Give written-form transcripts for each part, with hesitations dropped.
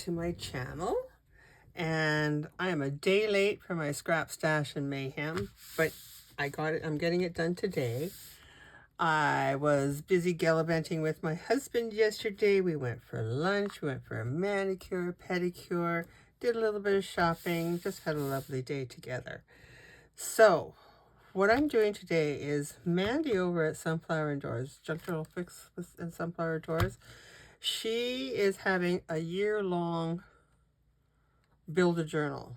to my channel. And I am a day late for my scrap stash and mayhem, but I got it. I'm getting it done today. I was busy gallivanting with my husband yesterday. We went for lunch, we went for a manicure, pedicure, did a little bit of shopping, just had a lovely day together. So what I'm doing today is Mandy over at Sunflower Doors, Junk Journal Fix and Sunflower Doors. She is having a year-long build a journal.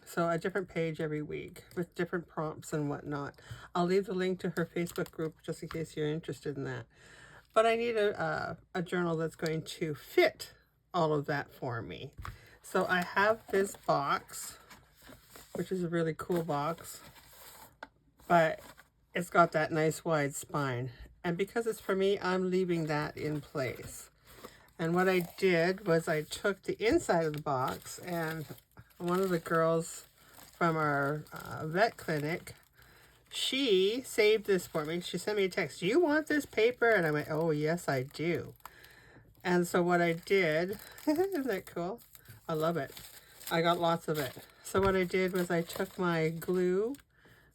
So a different page every week with different prompts and whatnot. I'll leave the link to her Facebook group just in case you're interested in that. But I need a journal that's going to fit all of that for me. So I have this box, which is a really cool box, but it's got that nice wide spine. And because it's for me, I'm leaving that in place. And what I did was I took the inside of the box, and one of the girls from our vet clinic, she saved this for me. She sent me a text, "Do you want this paper?" And I went, "Oh, yes, I do." And so what I did, isn't that cool? I love it. I got lots of it. So what I did was I took my glue,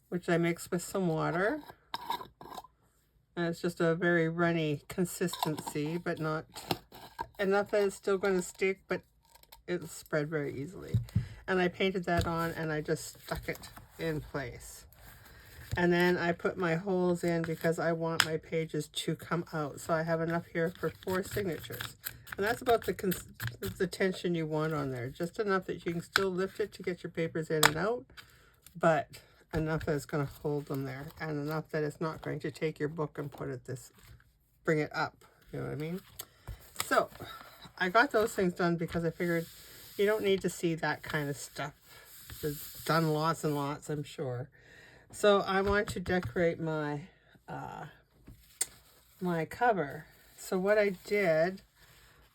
which I mixed with some water. And it's just a very runny consistency, but not enough that it's still going to stick, but it'll spread very easily. And I painted that on and I just stuck it in place. And then I put my holes in because I want my pages to come out. So I have enough here for 4 signatures. And that's about the tension you want on there. Just enough that you can still lift it to get your papers in and out, but enough that it's going to hold them there. And enough that it's not going to take your book and bring it up. You know what I mean? So I got those things done because I figured you don't need to see that kind of stuff. It's done lots and lots, I'm sure. So I want to decorate my my cover. So what I did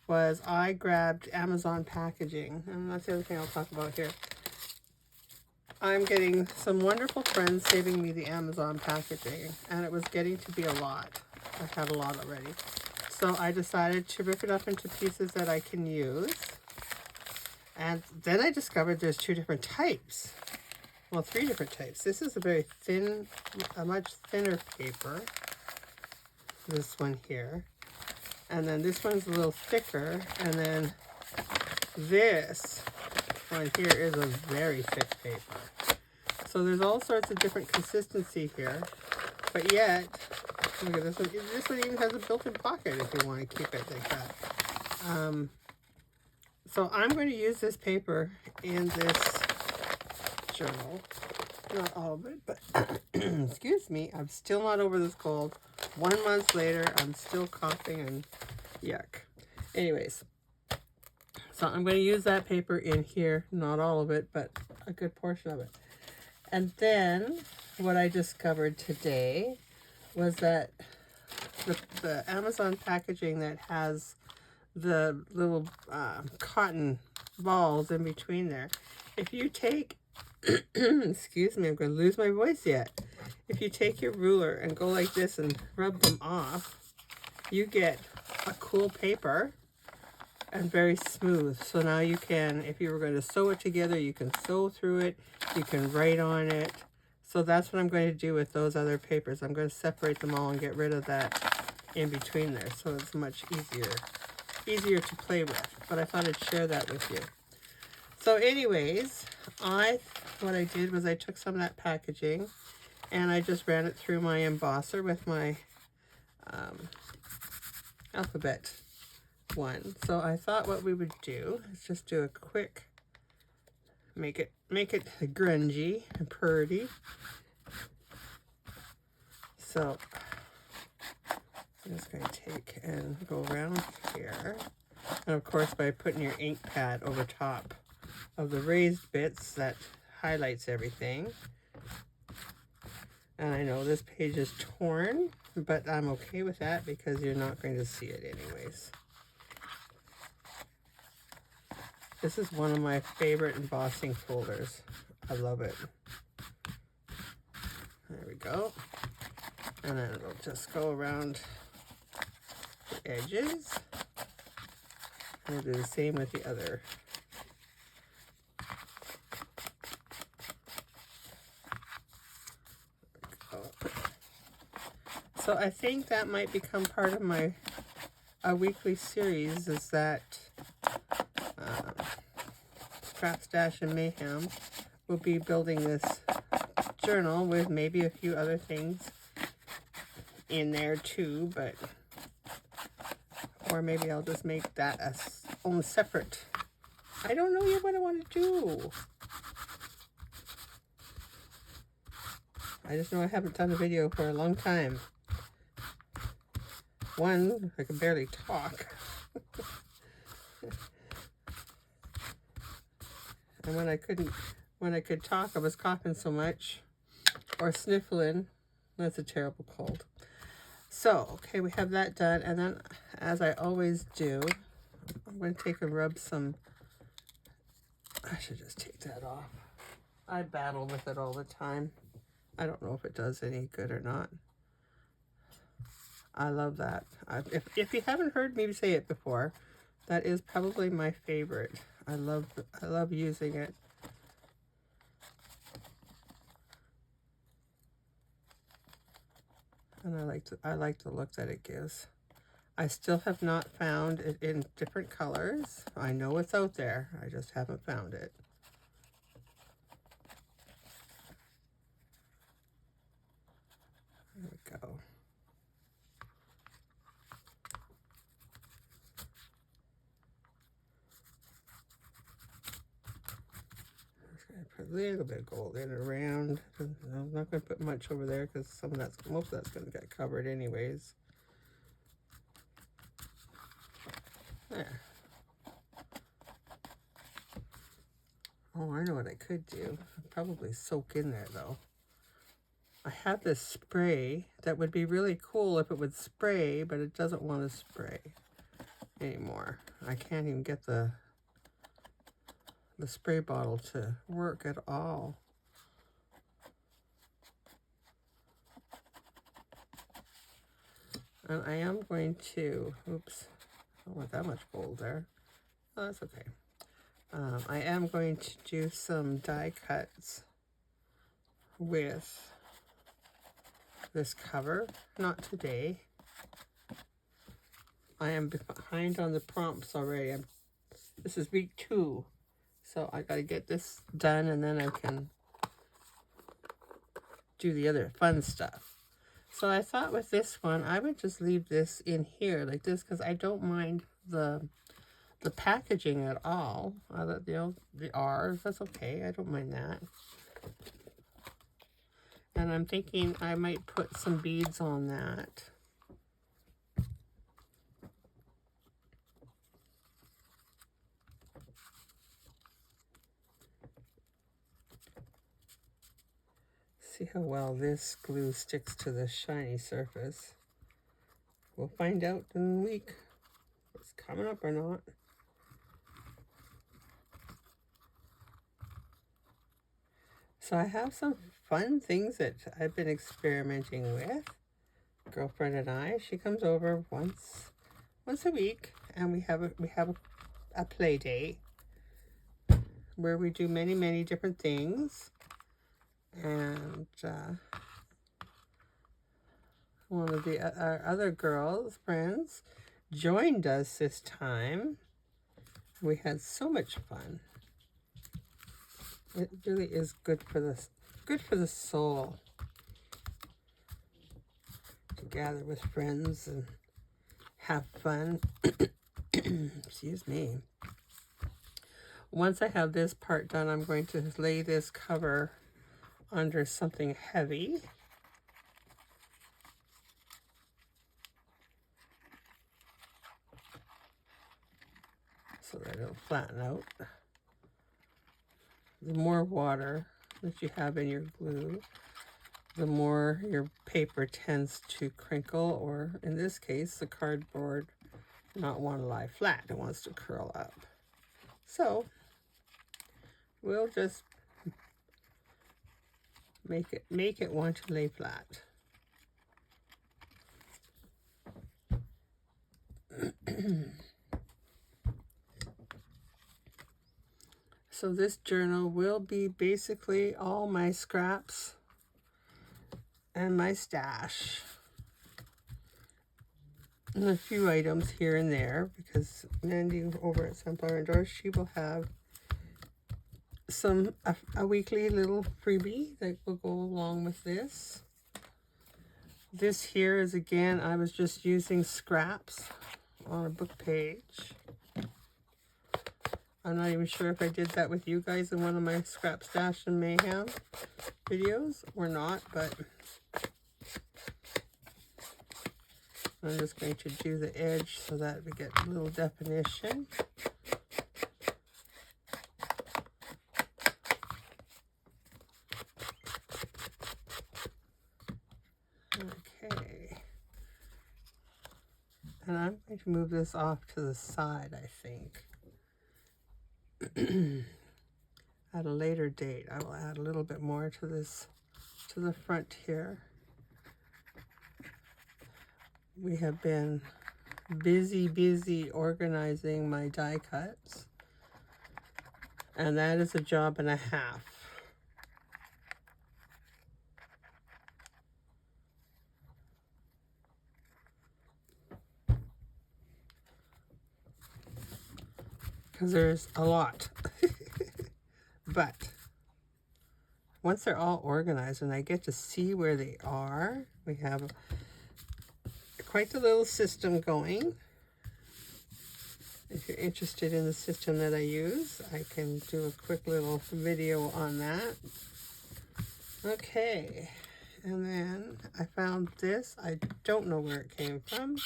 was I grabbed Amazon packaging, and that's the other thing I'll talk about here. I'm getting some wonderful friends saving me the Amazon packaging, and it was getting to be a lot. I've had a lot already. So I decided to rip it up into pieces that I can use. And then I discovered there's 2 different types. Well, 3 different types. This is a very thin, a much thinner paper. This one here. And then this one's a little thicker. And then this one here is a very thick paper. So there's all sorts of different consistency here. But yet, look at this one. This one even has a built-in pocket if you want to keep it like that. So I'm going to use this paper in this journal. Not all of it, but excuse me, I'm still not over this cold. 1 month later, I'm still coughing and yuck. Anyways, so I'm going to use that paper in here. Not all of it, but a good portion of it. And then what I discovered today was that the Amazon packaging that has the little cotton balls in between there, if you take, excuse me, I'm going to lose my voice yet. If you take your ruler and go like this and rub them off, you get a cool paper and very smooth. So now you can, if you were going to sew it together, you can sew through it, you can write on it. So that's what I'm going to do with those other papers. I'm going to separate them all and get rid of that in between there, so it's much easier to play with. But I thought I'd share that with you. So anyways, what I did was I took some of that packaging and I just ran it through my embosser with my alphabet one. So I thought what we would do is just do a quick, make it grungy and purdy. So I'm just going to take and go around here. And of course, by putting your ink pad over top of the raised bits, that highlights everything. And I know this page is torn, but I'm okay with that because you're not going to see it anyways. This is one of my favorite embossing folders. I love it. There we go. And then it'll just go around the edges. We'll do the same with the other. So I think that might become part of my weekly series, is that Scrap Stash and Mayhem will be building this journal with maybe a few other things in there too, but or maybe I'll just make that as own separate. I don't know yet what I want to do. I just know I haven't done a video for a long time. One, I can barely talk. And when I could talk, I was coughing so much or sniffling. That's a terrible cold. So, okay, we have that done. And then, as I always do, I'm going to take and rub some. I should just take that off. I battle with it all the time. I don't know if it does any good or not. I love that. If you haven't heard me say it before, that is probably my favorite. I love using it. And I like the look that it gives. I still have not found it in different colors. I know it's out there. I just haven't found it. There we go. Put a little bit of gold in around. I'm not going to put much over there because most of that's going to get covered anyways. There. Oh, I know what I could do. I'd probably soak in there though. I have this spray that would be really cool if it would spray, but it doesn't want to spray anymore. I can't even get the spray bottle to work at all. And I am going to, oops, I don't want that much gold there. Oh, that's okay. I am going to do some die cuts with this cover. Not today. I am behind on the prompts already. This is week 2. So I got to get this done and then I can do the other fun stuff. So I thought with this one, I would just leave this in here like this because I don't mind the packaging at all. The R's, that's okay. I don't mind that. And I'm thinking I might put some beads on that. See how well this glue sticks to the shiny surface. We'll find out in a week if it's coming up or not. So I have some fun things that I've been experimenting with. Girlfriend and I, she comes over once a week, and we have a play date where we do many different things. And one of our other girls, friends, joined us this time. We had so much fun. It really is good for the soul to gather with friends and have fun. Excuse me. Once I have this part done, I'm going to lay this cover under something heavy. So that it'll flatten out. The more water that you have in your glue, the more your paper tends to crinkle, or in this case, the cardboard not want to lie flat. It wants to curl up. So we'll just make it want to lay flat. So this journal will be basically all my scraps and my stash. And a few items here and there, because Mandy over at Sunflower Indoors, she will have a weekly little freebie that will go along with this. This here is, again, I was just using scraps on a book page. I'm not even sure if I did that with you guys in one of my Scrap Stash and Mayhem videos or not, but I'm just going to do the edge so that we get a little definition. Okay. And I'm going to move this off to the side, I think. At a later date, I will add a little bit more to this, to the front here. We have been busy organizing my die cuts, and that is a job and a half. Because there's a lot. But once they're all organized and I get to see where they are, we have quite a little system going. If you're interested in the system that I use, I can do a quick little video on that. Okay, and then I found this. I don't know where it came from,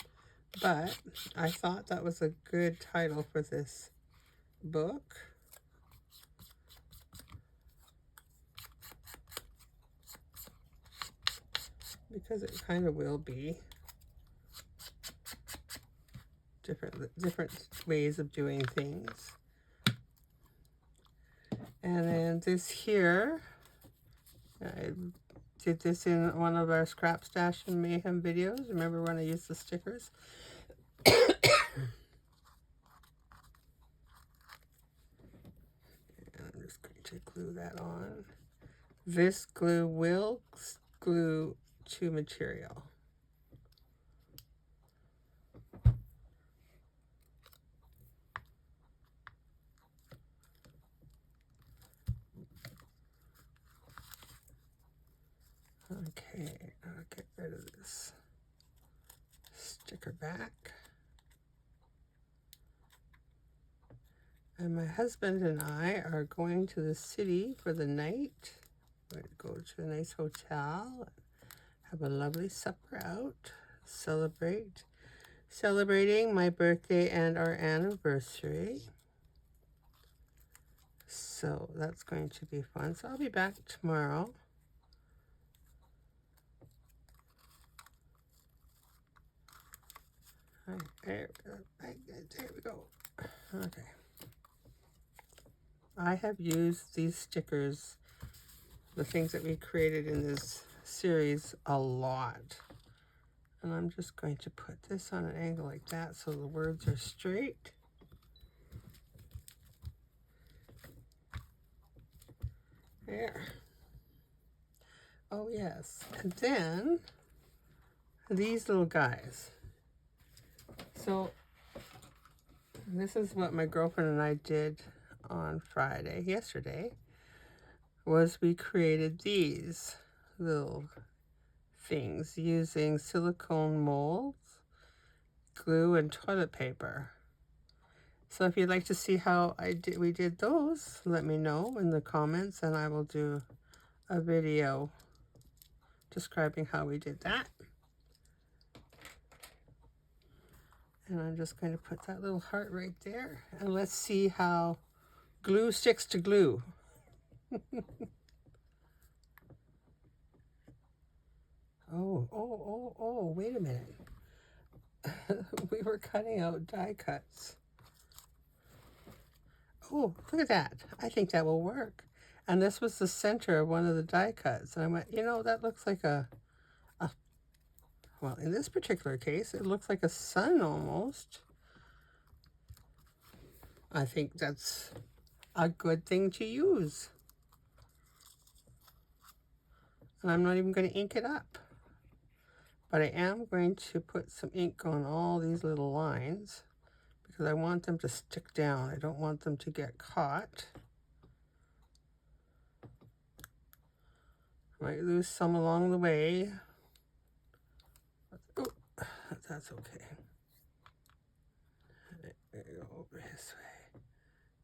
but I thought that was a good title for this book. Because it kind of will be different ways of doing things. And then this here, I did this in one of our Scrap Stash and Mayhem videos. Remember when I used the stickers? And I'm just going to glue that on. This glue will glue to material. Okay, I'll get rid of this sticker back. And my husband and I are going to the city for the night. We're going to go to a nice hotel, have a lovely supper out, celebrating my birthday and our anniversary. So that's going to be fun. So I'll be back tomorrow. There we go. Okay. I have used these stickers, the things that we created in this series, a lot. And I'm just going to put this on an angle like that so the words are straight. There. Oh yes. And then these little guys. So this is what my girlfriend and I did on yesterday, was we created these little things using silicone molds, glue, and toilet paper. So if you'd like to see how we did those, let me know in the comments and I will do a video describing how we did that. And I'm just going to put that little heart right there. And let's see how glue sticks to glue. Oh, wait a minute. We were cutting out die cuts. Oh, look at that. I think that will work. And this was the center of one of the die cuts. And I went, you know, that looks like well, in this particular case, it looks like a sun almost. I think that's a good thing to use. And I'm not even going to ink it up. But I am going to put some ink on all these little lines because I want them to stick down. I don't want them to get caught. Might lose some along the way. Oh, that's okay. There you go, over this way.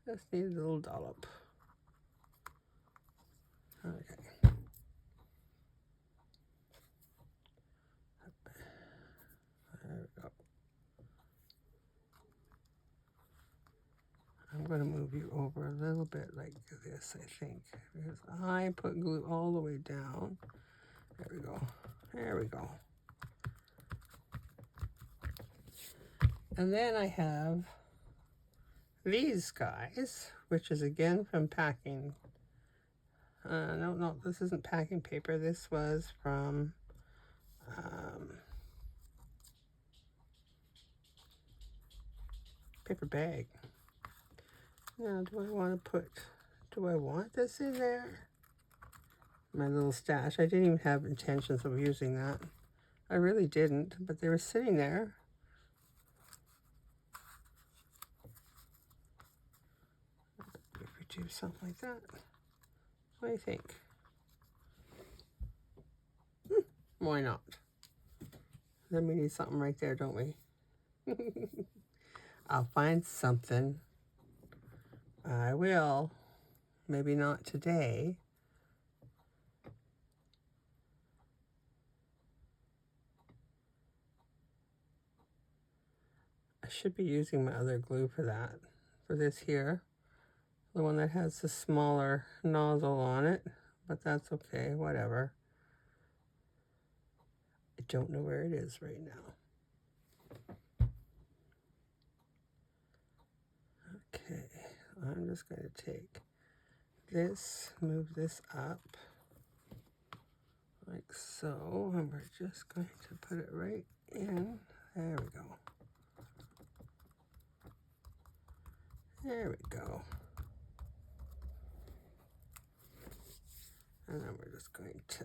Just need a little dollop. Okay. There we go. I'm going to move you over a little bit like this, I think, because I put glue all the way down. There we go. There we go. And then I have these guys, which is again from packing. No, this isn't packing paper. This was from paper bag. Now, do I want this in there? My little stash. I didn't even have intentions of using that. I really didn't, but they were sitting there. If we do something like that, what do you think? Why not? Then we need something right there, don't we? I'll find something. I will. Maybe not today. I should be using my other glue for that. For this here. The one that has the smaller nozzle on it. But that's okay, whatever. I don't know where it is right now. Okay, I'm just going to take this, move this up like so, and we're just going to put it right in. There we go. There we go. And then we're just going to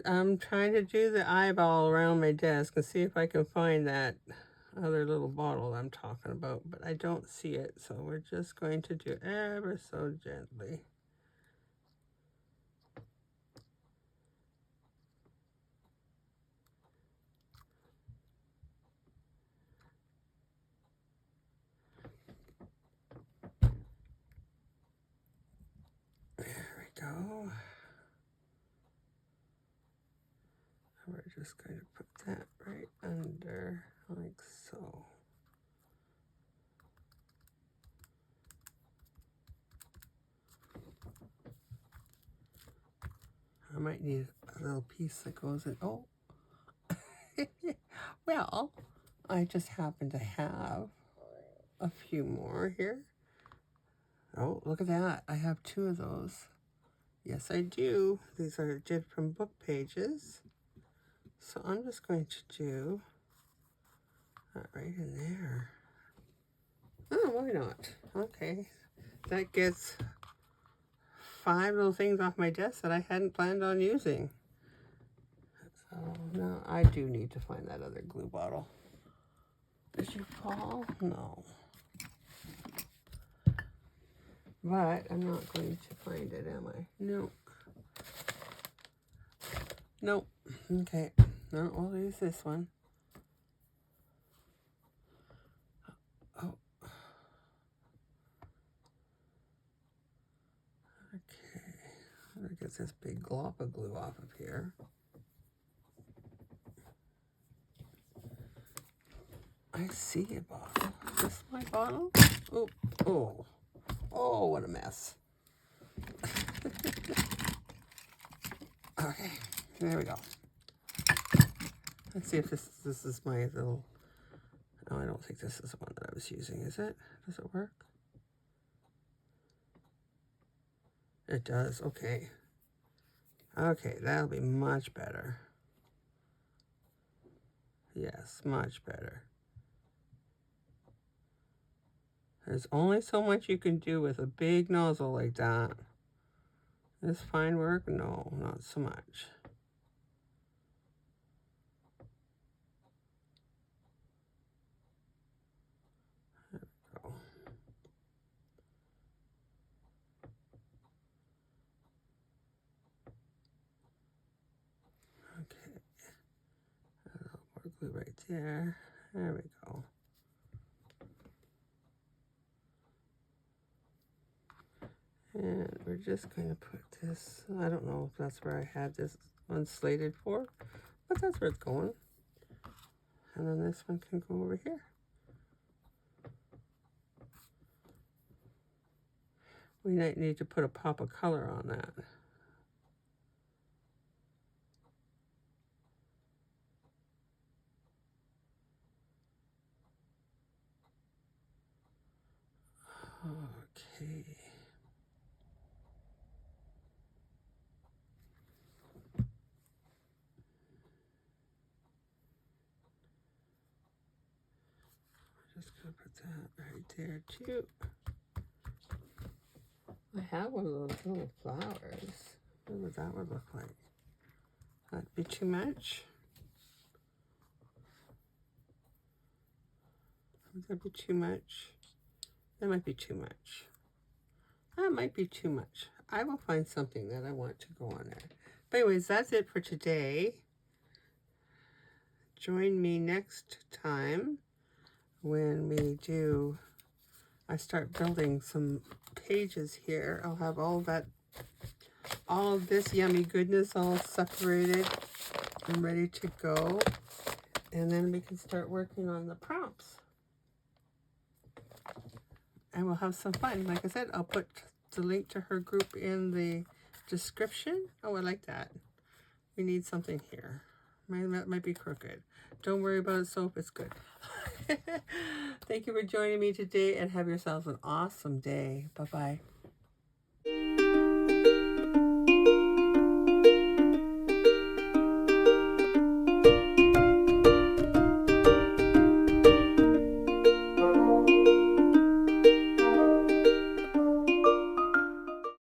I'm trying to do the eyeball around my desk and see if I can find that other little bottle I'm talking about, but I don't see it, so we're just going to do ever so gently. There we go. And we're just going to put that right under like so. I might need a little piece that goes in. Oh, well, I just happen to have a few more here. Oh, look at that. I have 2 of those. Yes, I do. These are did from book pages. So I'm just going to do that right in there. Oh, why not? Okay. That gets 5 little things off my desk that I hadn't planned on using. So now I do need to find that other glue bottle. Did you fall? No. But I'm not going to find it, am I? No. Nope. Okay. No, we'll use this one. Oh. Okay. I'm gonna get this big glop of glue off of here. I see a bottle. Is this my bottle? Oh, oh, oh, what a mess. Okay, there we go. Let's see if this is my little, no, I don't think this is the one that I was using, is it? Does it work? It does, okay. Okay, that'll be much better. Yes, much better. There's only so much you can do with a big nozzle like that. This fine work? No, not so much. There we go. Okay. A little more glue right there. There we go. And we're just going to put this, I don't know if that's where I had this one slated for, but that's where it's going. And then this one can go over here. We might need to put a pop of color on that. Okay. Just gonna put that right there too. I have one of those little flowers. What would that one look like? That'd be too much. Would that be too much? That might be too much. That might be too much. I will find something that I want to go on there. But anyways, that's it for today. Join me next time when I start building some pages here. I'll have all of this yummy goodness all separated and ready to go. And then we can start working on the prompts. And we'll have some fun. Like I said, I'll put the link to her group in the description. Oh, I like that. We need something here. That might be crooked. Don't worry about it, soap. It's good. Thank you for joining me today, and have yourselves an awesome day. Bye-bye.